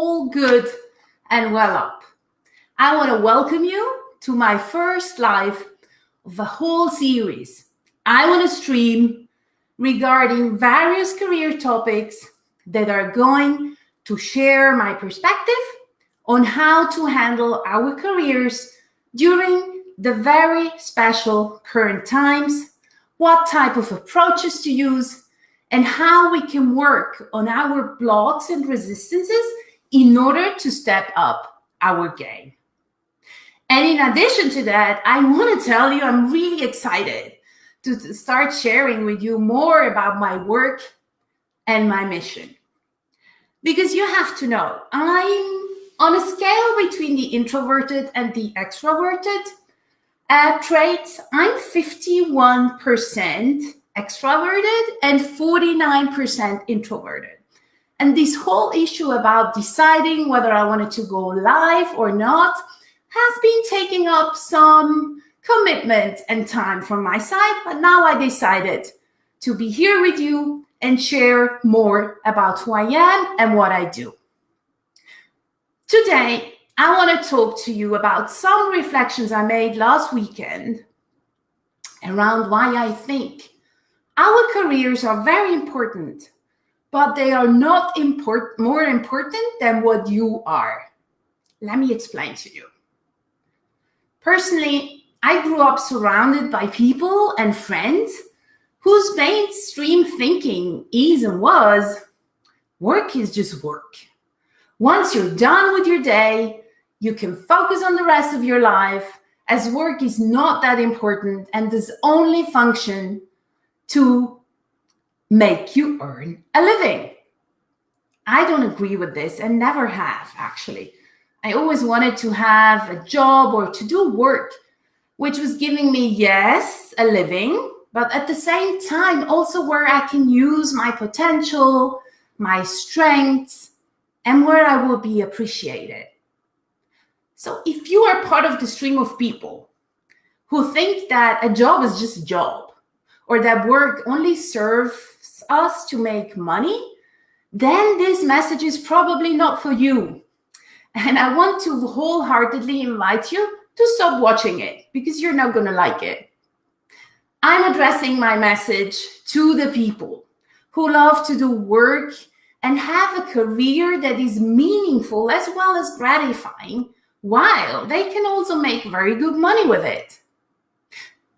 all good and well up. I want to welcome you to my first live of a whole series. I want to stream regarding various career topics that are going to share my perspective on how to handle our careers during the very special current times, what type of approaches to use, and how we can work on our blocks and resistances in order to step up our game. And in addition to that, I want to tell you I'm really excited to start sharing with you more about my work and my mission. Because you have to know, I'm on a scale between the introverted and the extroverted traits. I'm 51% extroverted and 49% introverted. And this whole issue about deciding whether I wanted to go live or not has been taking up some commitment and time from my side, but now I decided to be here with you and share more about who I am and what I do. Today, I want to talk to you about some reflections I made last weekend around why I think our careers are very important, but they are not more important than what you are. Let me explain to you. Personally, I grew up surrounded by people and friends whose mainstream thinking is and was, work is just work. Once you're done with your day, you can focus on the rest of your life, as work is not that important and does only function to make you earn a living. I don't agree with this and never have, actually. I always wanted to have a job or to do work which was giving me, yes, a living, but at the same time also where I can use my potential, my strengths, and where I will be appreciated. So if you are part of the stream of people who think that a job is just a job, or that work only serves us to make money, then this message is probably not for you. And I want to wholeheartedly invite you to stop watching it because you're not going to like it. I'm addressing my message to the people who love to do work and have a career that is meaningful as well as gratifying, while they can also make very good money with it.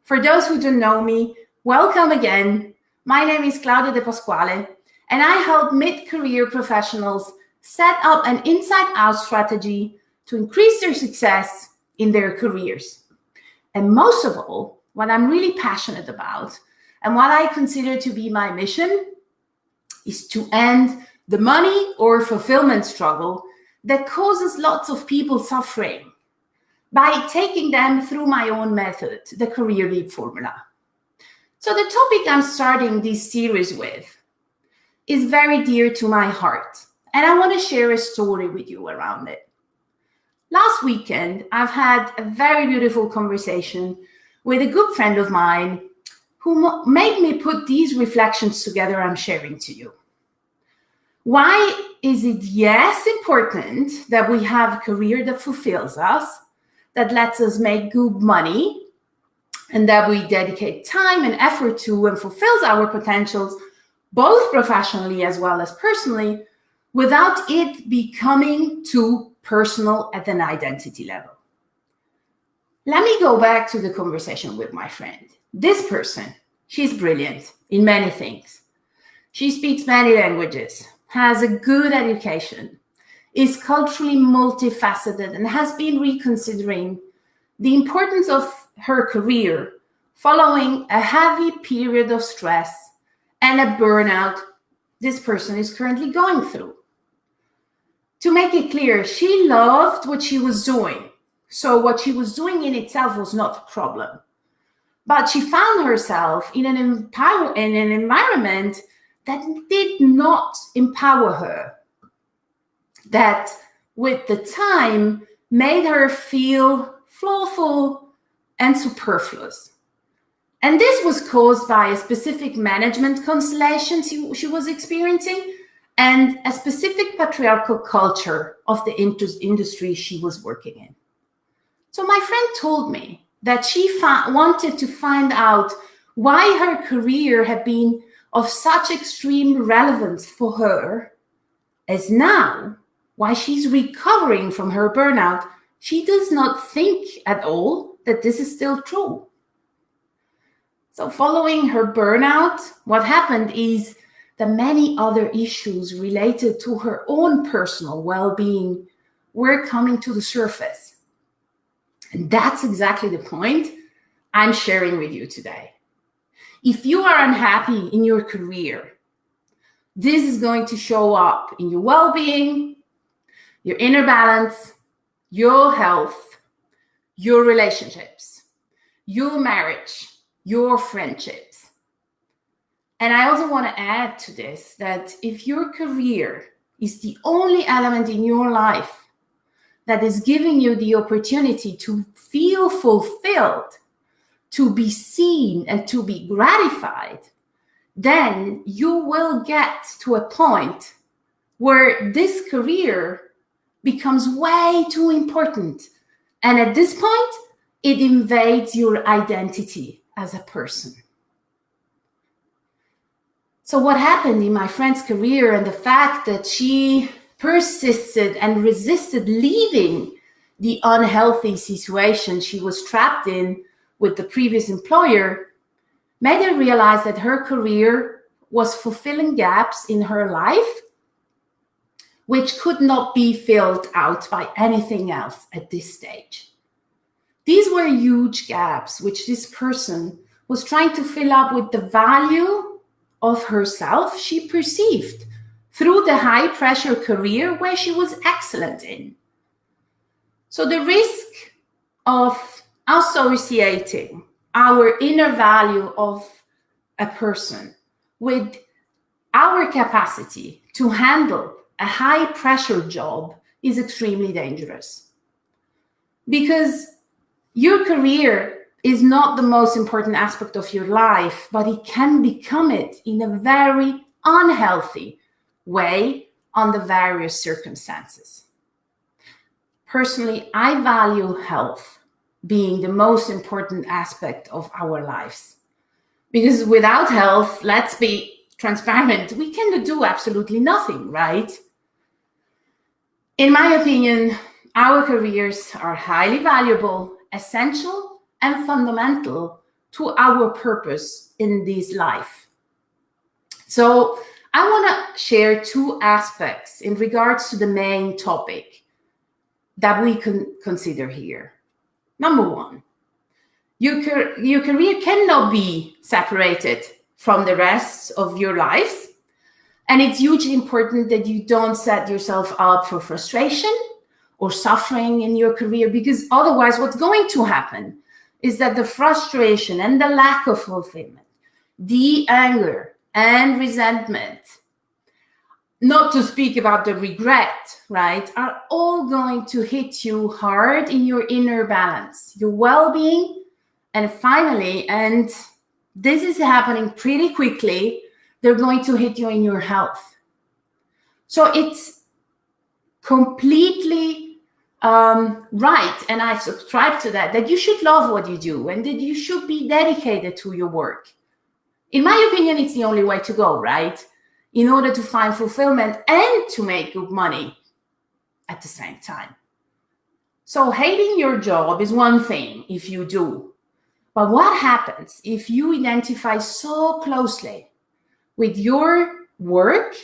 For those who don't know me, welcome again. My name is Claudia De Pasquale, and I help mid-career professionals set up an inside-out strategy to increase their success in their careers. And most of all, what I'm really passionate about and what I consider to be my mission is to end the money or fulfillment struggle that causes lots of people suffering by taking them through my own method, the Career Leap Formula. So the topic I'm starting this series with is very dear to my heart, and I want to share a story with you around it. Last weekend, I've had a very beautiful conversation with a good friend of mine who made me put these reflections together I'm sharing to you. Why is it, yes, important that we have a career that fulfills us, that lets us make good money, and that we dedicate time and effort to and fulfills our potentials, both professionally as well as personally, without it becoming too personal at an identity level? Let me go back to the conversation with my friend. This person, she's brilliant in many things. She speaks many languages, has a good education, is culturally multifaceted, and has been reconsidering the importance of her career following a heavy period of stress and a burnout this person is currently going through. To make it clear, she loved what she was doing. So what she was doing in itself was not a problem. But she found herself in an environment that did not empower her, that with the time made her feel flawful and superfluous. And this was caused by a specific management constellation she was experiencing, and a specific patriarchal culture of the industry she was working in. So my friend told me that she wanted to find out why her career had been of such extreme relevance for her, as now, while she's recovering from her burnout, she does not think at all that this is still true. So following her burnout, what happened is that many other issues related to her own personal well-being were coming to the surface. And that's exactly the point I'm sharing with you today. If you are unhappy in your career, this is going to show up in your well-being, your inner balance, your health, your relationships, your marriage, your friendships. And I also want to add to this that if your career is the only element in your life that is giving you the opportunity to feel fulfilled, to be seen and to be gratified, then you will get to a point where this career becomes way too important. And at this point, it invades your identity as a person. So what happened in my friend's career, and the fact that she persisted and resisted leaving the unhealthy situation she was trapped in with the previous employer, made her realize that her career was fulfilling gaps in her life which could not be filled out by anything else at this stage. These were huge gaps which this person was trying to fill up with the value of herself she perceived through the high-pressure career where she was excellent in. So the risk of associating our inner value of a person with our capacity to handle a high-pressure job is extremely dangerous, because your career is not the most important aspect of your life, but it can become it in a very unhealthy way under various circumstances. Personally, I value health being the most important aspect of our lives, because without health, let's be transparent, we can do absolutely nothing, right? In my opinion, our careers are highly valuable, essential, and fundamental to our purpose in this life. So I want to share two aspects in regards to the main topic that we can consider here. Number one, your career cannot be separated from the rest of your life. And it's hugely important that you don't set yourself up for frustration or suffering in your career, because otherwise what's going to happen is that the frustration and the lack of fulfillment, the anger and resentment, not to speak about the regret, right, are all going to hit you hard in your inner balance, your well-being, and finally, and this is happening pretty quickly, they're going to hit you in your health. So it's completely right, and I subscribe to that you should love what you do and that you should be dedicated to your work. In my opinion, it's the only way to go, right? In order to find fulfillment and to make good money at the same time. So hating your job is one thing if you do. But what happens if you identify so closely with your work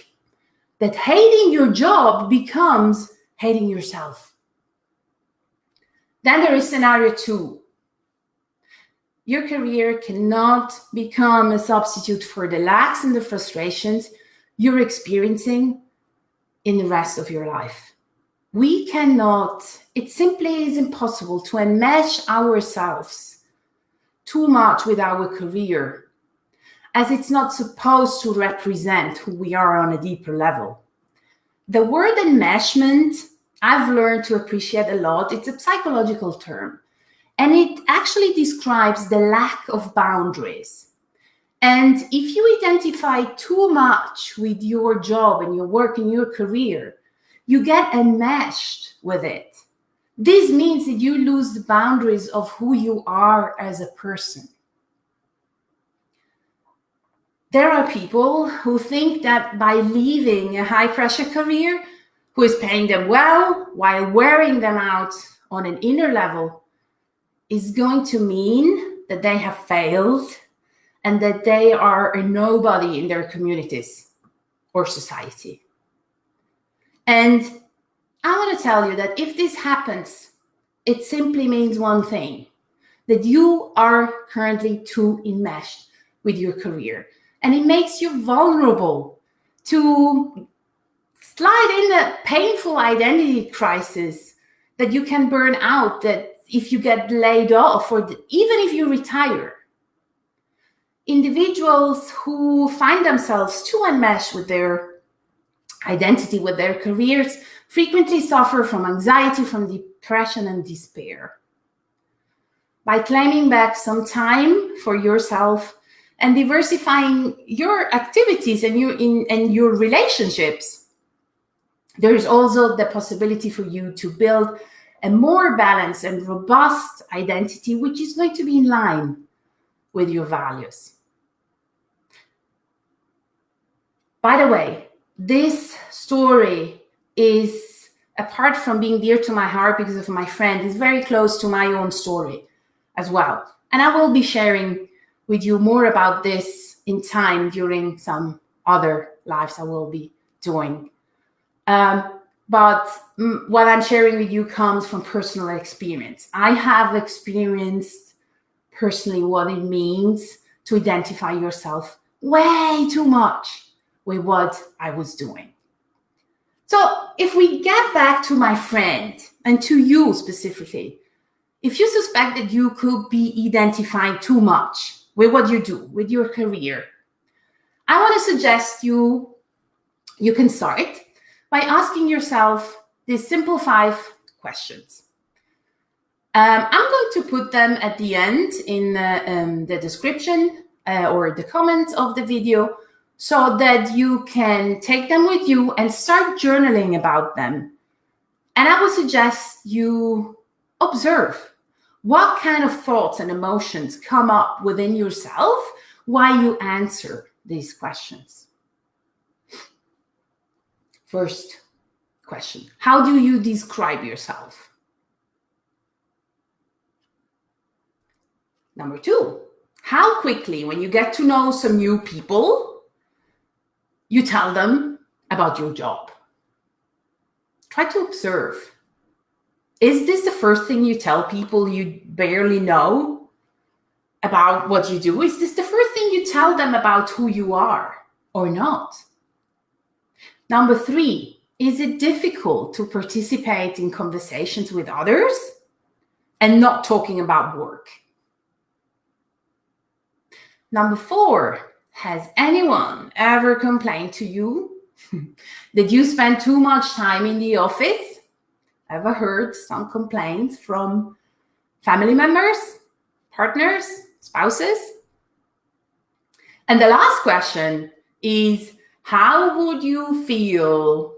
that hating your job becomes hating yourself? Then there is scenario two. Your career cannot become a substitute for the lacks and the frustrations you're experiencing in the rest of your life. We cannot, it simply is impossible to enmesh ourselves too much with our career, as it's not supposed to represent who we are on a deeper level. The word enmeshment, I've learned to appreciate a lot. It's a psychological term, and it actually describes the lack of boundaries. And if you identify too much with your job and your work and your career, you get enmeshed with it. This means that you lose the boundaries of who you are as a person. There are people who think that by leaving a high-pressure career, who is paying them well while wearing them out on an inner level, is going to mean that they have failed and that they are a nobody in their communities or society. And I want to tell you that if this happens, it simply means one thing, that you are currently too enmeshed with your career. And it makes you vulnerable to slide in a painful identity crisis that you can burn out, that if you get laid off or even if you retire. Individuals who find themselves too enmeshed with their identity, with their careers, frequently suffer from anxiety, from depression and despair. By claiming back some time for yourself and diversifying your activities and your relationships, there is also the possibility for you to build a more balanced and robust identity, which is going to be in line with your values. By the way, this story is, apart from being dear to my heart because of my friend, is very close to my own story as well. And I will be sharing with you more about this in time during some other lives I will be doing. But what I'm sharing with you comes from personal experience. I have experienced personally what it means to identify yourself way too much with what I was doing. So if we get back to my friend and to you specifically, if you suspect that you could be identifying too much with what you do, with your career, I want to suggest you can start by asking yourself these simple 5 questions. I'm going to put them at the end in the description or the comments of the video so that you can take them with you and start journaling about them. And I would suggest you observe what kind of thoughts and emotions come up within yourself while you answer these questions. First question, how do you describe yourself? Number 2, how quickly, when you get to know some new people, you tell them about your job? Try to observe. Is this the first thing you tell people you barely know about what you do? Is this the first thing you tell them about who you are or not? Number 3, is it difficult to participate in conversations with others and not talking about work? Number 4, has anyone ever complained to you that you spend too much time in the office? Ever heard some complaints from family members, partners, spouses? And the last question is, how would you feel,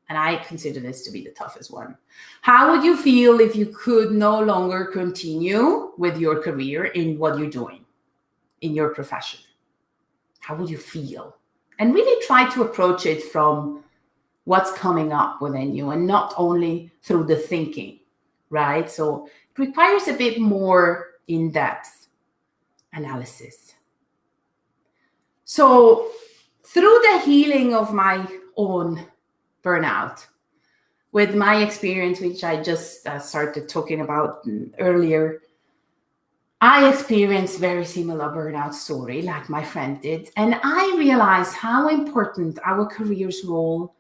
and I consider this to be the toughest one, how would you feel if you could no longer continue with your career in what you're doing, in your profession? How would you feel? And really try to approach it from what's coming up within you and not only through the thinking, right? So it requires a bit more in-depth analysis. So through the healing of my own burnout, with my experience, which I just started talking about earlier, I experienced very similar burnout story like my friend did. And I realized how important our career's role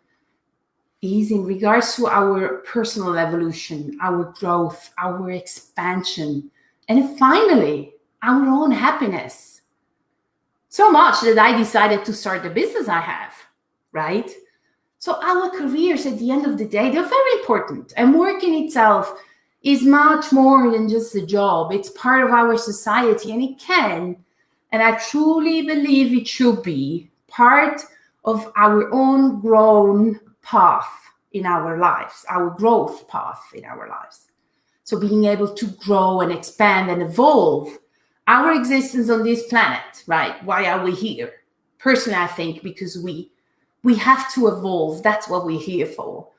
is in regards to our personal evolution, our growth, our expansion, and finally, our own happiness. So much that I decided to start the business I have, right? So our careers at the end of the day, they're very important. And work in itself is much more than just a job. It's part of our society, and it can And I truly believe it should be part of our own grown path in our lives, our growth path in our lives. So being able to grow and expand and evolve our existence on this planet, right? Why are we here? Personally, I think because we have to evolve. That's what we're here for.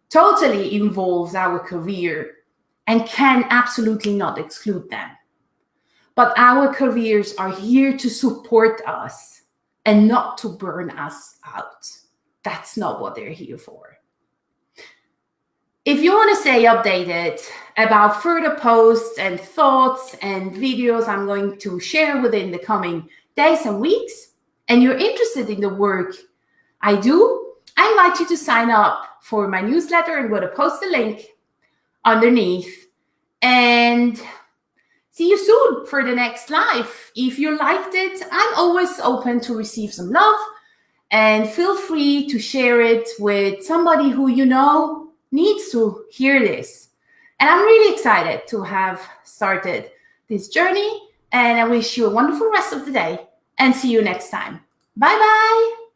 Totally involves our career and can absolutely not exclude them. But our careers are here to support us and not to burn us out. That's not what they're here for. If you want to stay updated about further posts and thoughts and videos I'm going to share within the coming days and weeks, and you're interested in the work I do, I invite you to sign up for my newsletter. I'm going to post the link underneath. And see you soon for the next live. If you liked it, I'm always open to receive some love. And feel free to share it with somebody who you know needs to hear this. And I'm really excited to have started this journey. And I wish you a wonderful rest of the day and see you next time. Bye-bye.